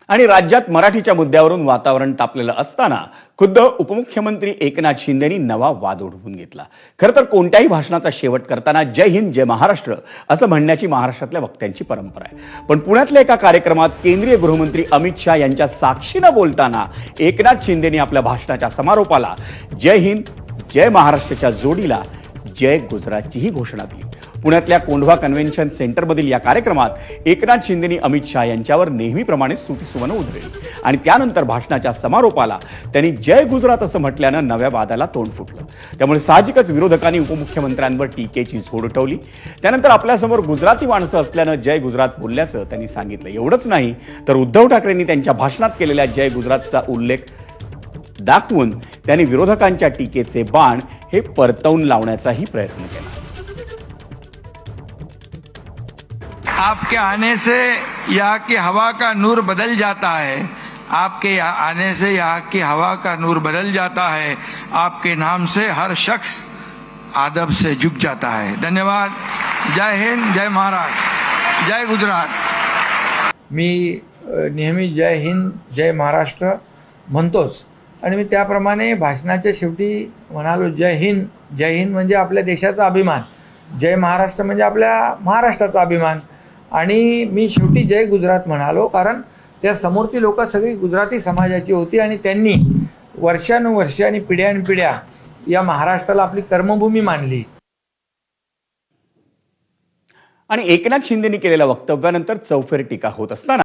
आणि राज्यात मराठीच्या मुद्द्यावरून वातावरण तापलेलं असताना खुद्द उपमुख्यमंत्री एकनाथ शिंदेनी नवा वाद ओढवून घेतला। खरं तर कोणत्याही भाषणाचा शेवट करताना जय हिंद जय महाराष्ट्र असं म्हणण्याची महाराष्ट्रातल्या वक्त्यांची परंपरा आहे। पण पुण्यातल्या एका कार्यक्रमात केंद्रीय गृहमंत्री अमित शाह यांच्या साक्षीनं बोलताना एकनाथ शिंदेनी आपल्या भाषणाच्या समारोपाला जय हिंद जय महाराष्ट्राच्या जोडीला जय गुजरातचीही घोषणा दिली। पुण्यातल्या कोंढवा कन्व्हेन्शन सेंटरमधील या कार्यक्रमात एकनाथ शिंदेनी अमित शाह यांच्यावर नेहमीप्रमाणे स्तुतीसुमनं उधळली आणि त्यानंतर भाषणाच्या समारोपाला त्यांनी जय गुजरात असं म्हटल्यानं नव्या वादाला तोंड फुटलं। त्यामुळे साहजिकच विरोधकांनी उपमुख्यमंत्र्यांवर टीकेची झोड उठवली। त्यानंतर आपल्यासमोर गुजराती माणसं असल्यानं जय गुजरात बोलल्याचं त्यांनी सांगितलं। एवढंच नाही तर उद्धव ठाकरेंनी त्यांच्या भाषणात केलेल्या जय गुजरातचा उल्लेख दाखवून त्यांनी विरोधकांच्या टीकेचे बाण हे परतवून लावण्याचाही प्रयत्न केला। आपके आने से यहाँ की हवा का नूर बदल जाता है। आपके आने से यहाँ की हवा का नूर बदल जाता है। आपके नाम से हर शख्स आदब से झुक जाता है। धन्यवाद। जय हिंद जय महाराष्ट्र जय गुजरात। मी नेहमी जय हिंद जय महाराष्ट्र म्हणतोच आणि मी त्याप्रमाणे भाषणाच्या शेवटी म्हणालो जय हिंद म्हणजे आपल्या देशाचा अभिमान, जय महाराष्ट्र म्हणजे आपल्या महाराष्ट्राचा अभिमान आणि मी शेवटी जय गुजरात म्हणालो कारण त्या समोरची लोक सगळी गुजराती समाजाची होती आणि त्यांनी वर्षानुवर्षे आणि पिढ्यानपिढ्या या महाराष्ट्राला आपली कर्मभूमी मानली। आणि एकनाथ शिंदेनी केलेल्या वक्तव्यानंतर चौफेर टीका होत असताना